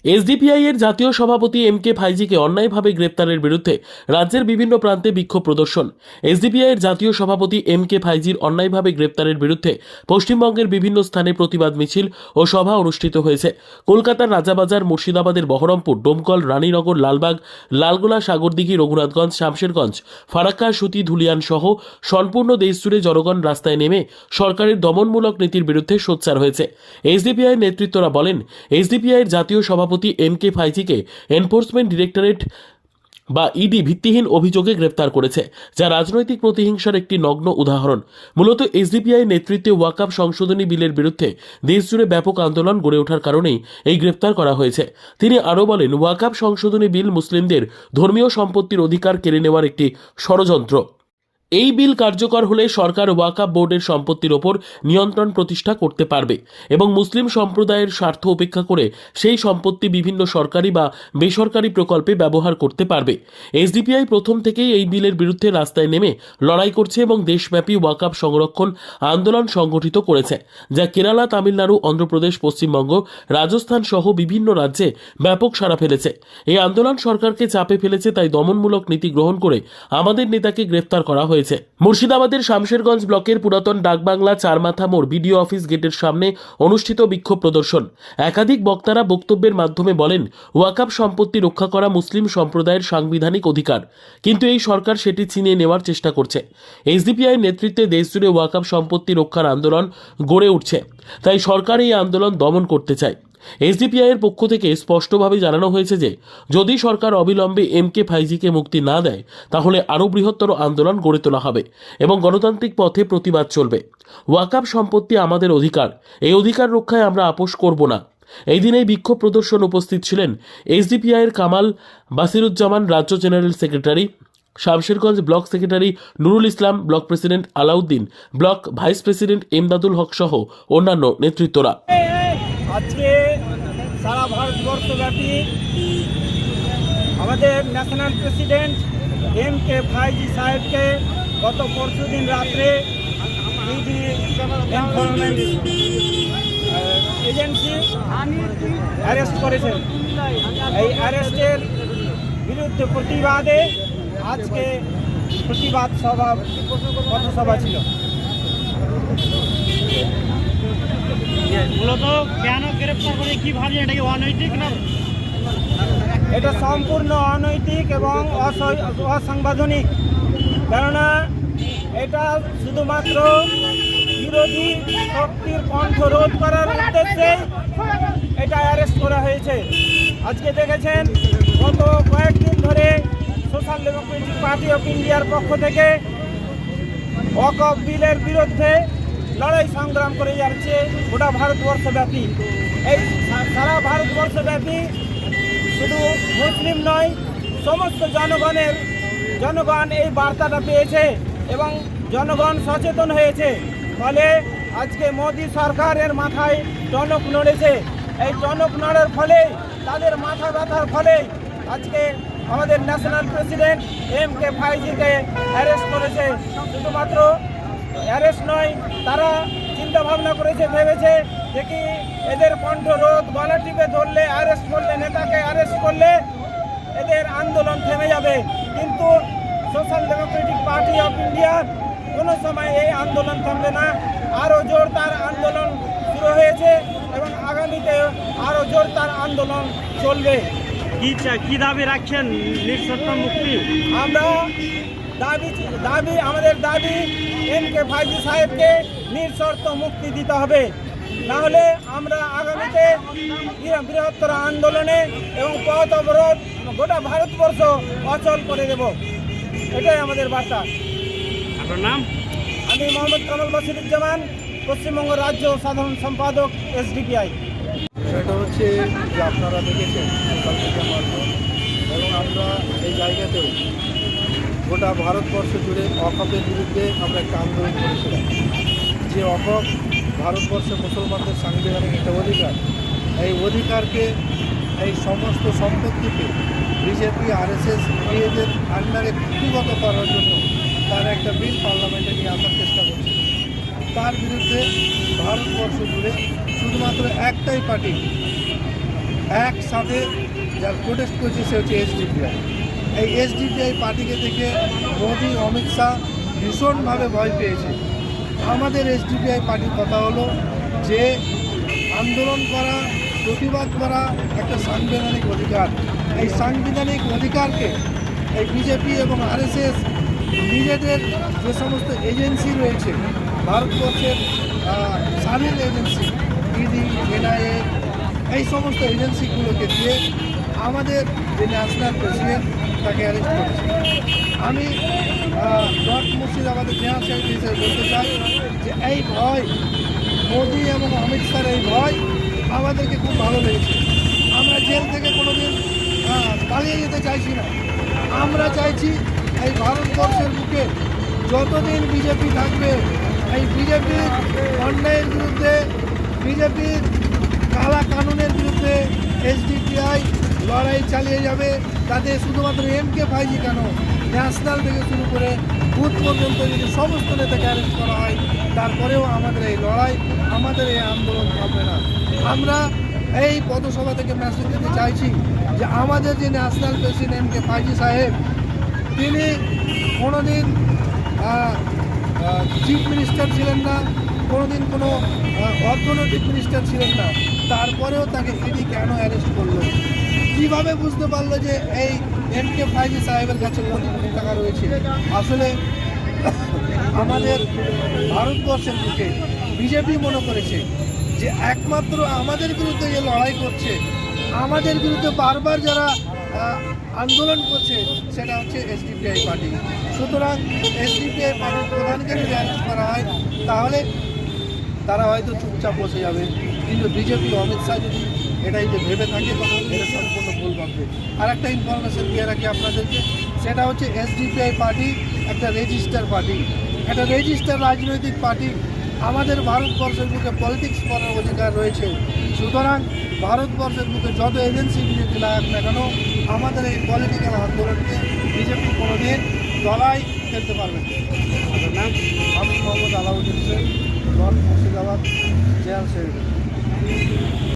SDPI এর জাতীয় সভাপতি এম কে ফাইজিকে অন্যায়ভাবে গ্রেপ্তারের বিরুদ্ধে রাজ্যের বিভিন্ন প্রান্তে বিক্ষোভ প্রদর্শন। এসডিপিআই এর জাতীয় সভাপতি এম কে ফাইজির অন্যায়ভাবে গ্রেপ্তারের বিরুদ্ধে পশ্চিমবঙ্গের বিভিন্ন স্থানে প্রতিবাদ মিছিল ও সভা অনুষ্ঠিত হয়েছে। কলকাতার রাজাবাজার, মুর্শিদাবাদের বহরমপুর, ডোমকল, রানীনগর, লালবাগ, লালগোলা, সাগরদিঘি, রঘুনাথগঞ্জ, শামশেরগঞ্জ, ফারাক্কা, সুতি, ধুলিয়ান সহ সম্পূর্ণ দেশ জুড়ে জনগণ রাস্তায় নেমে সরকারের দমনমূলক নীতির বিরুদ্ধে সোচ্চার হয়েছে। এসডিপিআই নেতৃত্বরা বলেন, এসডিপিআই এর জাতীয় সভাপতি এম কে ফাইজিকে এনফোর্সমেন্ট ডিরেক্টরেট বা ইডি ভিত্তিহীন অভিযোগে গ্রেপ্তার করেছে, যা রাজনৈতিক প্রতিহিংসার একটি নগ্ন উদাহরণ। মূলত এসডিপিআই নেতৃত্বে ওয়াকফ সংশোধনী বিলের বিরুদ্ধে দেশজুড়ে ব্যাপক আন্দোলন গড়ে ওঠার কারণেই এই গ্রেপ্তার করা হয়েছে। তিনি আরও বলেন, ওয়াকফ সংশোধনী বিল মুসলিমদের ধর্মীয় সম্পত্তির অধিকার কেড়ে নেওয়ার একটি ষড়যন্ত্র। এই বিল কার্যকর হলে সরকার ওয়াকফ বোর্ডের সম্পত্তির ওপর নিয়ন্ত্রণ প্রতিষ্ঠা করতে পারবে এবং মুসলিম সম্প্রদায়ের স্বার্থ উপেক্ষা করে সেই সম্পত্তি বিভিন্ন সরকারি বা বেসরকারি প্রকল্পে ব্যবহার করতে পারবে। এসডিপিআই প্রথম থেকেই এই বিলের বিরুদ্ধে রাস্তায় নেমে লড়াই করছে এবং দেশব্যাপী ওয়াকফ সংরক্ষণ আন্দোলন সংগঠিত করেছে, যা কেরালা, তামিলনাড়ু, অন্ধ্রপ্রদেশ, পশ্চিমবঙ্গ, রাজস্থান সহ বিভিন্ন রাজ্যে ব্যাপক সাড়া ফেলেছে। এই আন্দোলন সরকারকে চাপে ফেলেছে, তাই দমনমূলক নীতি গ্রহণ করে আমাদের নেতাকে গ্রেফতার করা হয়েছে। মুর্শিদাবাদের শামশেরগঞ্জ ব্লকের পুরাতন ডাকবাংলা চারমাথা মোড় বিডিও অফিস গেটের সামনে অনুষ্ঠিত বিক্ষোভ প্রদর্শন। একাধিক বক্তারা বক্তব্যের মাধ্যমে বলেন, ওয়াকফ সম্পত্তি রক্ষা করা মুসলিম সম্প্রদায়ের সাংবিধানিক অধিকার, কিন্তু এই সরকার সেটি ছিনিয়ে নেওয়ার চেষ্টা করছে। এসডিপিআই নেতৃত্বে দেশজুড়ে ওয়াকফ সম্পত্তি রক্ষার আন্দোলন গড়ে উঠছে, তাই সরকার এই আন্দোলন দমন করতে চায়। এসডিপিআই এর পক্ষ থেকে স্পষ্টভাবে জানানো হয়েছে যে যদি সরকার অবিলম্বে এম কে ফাইজিকে মুক্তি না দেয়, তাহলে আরও বৃহত্তর আন্দোলন গড়ে তোলা হবে এবং গণতান্ত্রিক পথে প্রতিবাদ চলবে। ওয়াকফ সম্পত্তি আমাদের অধিকার, এই অধিকার রক্ষায় আমরা আপোষ করব না। এই দিন এই বিক্ষোভ প্রদর্শন উপস্থিত ছিলেন এসডিপিআই এর কামাল বাসিরুজ্জামান, রাজ্য general secretary, Samserganj block secretary Nurul Islam, block president Alauddin, block vice president Emdadul Haque সহ অন্যান্য নেতৃত্বরা। আজকে সারা ভারতবর্ষব্যাপী আমাদের national president M K Faizi সাহেবকে গত পরশুদিন রাত্রে ইডি এনফোর্সমেন্ট এজেন্সি অ্যারেস্ট করেছেন। এই অ্যারেস্টের বিরুদ্ধে প্রতিবাদে আজকে প্রতিবাদ সভা, পথসভা ছিল। মূলত কেন গ্রেপ্তার করে, কি ভাবছেন, এটা কি অনৈতিক না? এটা সম্পূর্ণ অনৈতিক এবং অসাংবিধানিক, কেননা এটা শুধুমাত্র বিরোধী শক্তির কণ্ঠ রোধ করার উদ্দেশ্যে এটা অ্যারেস্ট করা হয়েছে। আজকে দেখেছেন গত কয়েকদিন ধরে সোশ্যাল ডেমোক্রেটিক পার্টি অফ ইন্ডিয়ার পক্ষ থেকে ওয়াকফ বিলের বিরুদ্ধে লড়াই সংগ্রাম করে যাচ্ছে গোটা ভারতবর্ষব্যাপী। এই সারা ভারতবর্ষব্যাপী শুধু মুসলিম নয়, সমস্ত জনগণ এই বার্তাটা পেয়েছে এবং জনগণ সচেতন হয়েছে। ফলে আজকে মোদী সরকারের মাথায় টনক নড়েছে। এই টনক নড়ার ফলে, তাদের মাথা ব্যথার ফলে আজকে আমাদের ন্যাশনাল প্রেসিডেন্ট এম কে ফাইজিকে অ্যারেস্ট করেছে। শুধুমাত্র অ্যারেস্ট নয়, তারা চিন্তা ভাবনা করেছে, ভেবেছে যে কি এদের কণ্ঠরোধ, গলা টিপে ধরলে, অ্যারেস্ট করলে, নেতাকে অ্যারেস্ট করলে এদের আন্দোলন থেমে যাবে। কিন্তু social Democratic party of India কোনো সময় এই আন্দোলন থামবে না। আরও জোরদার আন্দোলন শুরু হয়েছে এবং আগামীতে আরও জোরদার আন্দোলন চলবে। কি দাবি রাখছেন? নিঃশর্ত মুক্তি। আমরা আমাদের দাবি এম কে ফাইজি সাহেবকে নিঃশর্ত মুক্তি দিতে হবে, না হলে আমরা আগামীতে বৃহত্তর আন্দোলনে এবং পথ অবরোধ গোটা ভারতবর্ষ অচল করে দেব। এটাই আমাদের বার্তা। আপনার নাম? আমি মোহাম্মদ কামাল বাসিরুজ্জামান, পশ্চিমবঙ্গ রাজ্য সাধারণ সম্পাদক এসডিপিআই। সেটা হচ্ছে যে আপনারা দেখেছেন সোশ্যাল মিডিয়া মাধ্যম এবং আমরা এই জায়গাতেও গোটা ভারতবর্ষ জুড়ে ওয়াকফের বিরুদ্ধে আমরা একটা আন্দোলন করেছিলাম। যে ওয়াকফ ভারতবর্ষের মুসলমানদের সাংবিধানিক একটা অধিকার, এই অধিকারকে, এই সমস্ত সম্পত্তিকে বিজেপি, আরএসএস এদের আন্ডারে কুক্ষিগত করার জন্য তার একটা বিল পার্লামেন্টে নিয়ে আসার চেষ্টা করছে। তার বিরুদ্ধে ভারতবর্ষ জুড়ে শুধুমাত্র একটাই পার্টি একসাথে যার প্রোটেস্ট করেছে সে হচ্ছে এসডিপিআই। এই এসডিপিআই পার্টিকে দেখে মোদি অমিত শাহ ভীষণভাবে ভয় পেয়েছে। আমাদের এসডিপিআই পার্টির কথা হলো যে আন্দোলন করা, প্রতিবাদ করা একটা সাংবিধানিক অধিকার। এই সাংবিধানিক অধিকারকে এই বিজেপি এবং আরএসএস নিজেদের যে সমস্ত এজেন্সি রয়েছে, ভারতবর্ষের স্বাধীন এজেন্সি ইডি, এনআইএ, এই সমস্ত এজেন্সিগুলোকে দিয়ে আমাদের যে ন্যাশনাল প্রেসিডেন্ট তাকে অ্যারেস্ট করেছে। আমি নর্থ মুর্শিদাবাদের জেনারেল সেক্রেটারি হিসেবে বলতে চাই যে এই ভয়, মোদি এবং অমিত শাহের এই ভয় আমাদেরকে খুব ভালো লেগেছে। আমরা জেল থেকে কোনোদিন পালিয়ে যেতে চাইছি না। আমরা চাইছি এই ভারতবর্ষের বুকে যতদিন বিজেপি থাকবে, এই বিজেপির অন্যায়ের বিরুদ্ধে, বিজেপির কালা কানুনের বিরুদ্ধে এসডিপিআই লড়াই চালিয়ে যাবে। তাতে শুধুমাত্র এমকে ফাইজি কেন, ন্যাশনাল থেকে শুরু করে বুথ পর্যন্ত যদি সমস্ত নেতাকে অ্যারেস্ট করা হয়, তারপরেও আমাদের এই লড়াই, আমাদের এই আন্দোলন থামবে না। আমরা এই পথসভা থেকে মেসেজ দিতে চাইছি যে আমাদের যে ন্যাশনাল প্রেসিডেন্ট এমকে ফাইজি সাহেব, তিনি কোনোদিন চিফ মিনিস্টার ছিলেন না, কোনোদিন কোনো অর্থনৈতিক মিনিস্টার ছিলেন না, তারপরেও তাকে ইডি কেন অ্যারেস্ট করলো? কীভাবে বুঝতে পারলো যে এই এমকে ফাইজি সাহেবের কাছে কোটি কোটি টাকা রয়েছে? আসলে আমাদের ভারতবর্ষের বুকে বিজেপি মনে করেছে যে একমাত্র আমাদের বিরুদ্ধে যে লড়াই করছে, আমাদের বিরুদ্ধে বারবার যারা আন্দোলন করছে, সেটা হচ্ছে এসডিপিআই পার্টি। সুতরাং এসডিপিআই পার্টির প্রধানকে যদি অ্যারেস্ট করা হয় তাহলে তারা হয়তো চুপচাপ বসে যাবে, কিন্তু বিজেপি অমিত শাহ যদি এটাই যে ভেবে থাকে এটা সম্পূর্ণ ভুল ভাববে। আর একটা ইনফরমেশন দিয়ে রাখি আপনাদেরকে, সেটা হচ্ছে এসডিপিআই পার্টি একটা রেজিস্টার পার্টি, একটা রেজিস্টার রাজনৈতিক পার্টি। আমাদের ভারতবর্ষের বুকে পলিটিক্স করার অধিকার রয়েছে। সুতরাং ভারতবর্ষের বুকে যত এজেন্সি বিজেপি লাগাক না কেন, আমাদের এই পলিটিক্যাল আন্দোলনকে বিজেপি কোনোদিন দলায় ফেলতে পারবে না। আমি Mohammad Alauddin Sheikh, north Murshidabad general secretary.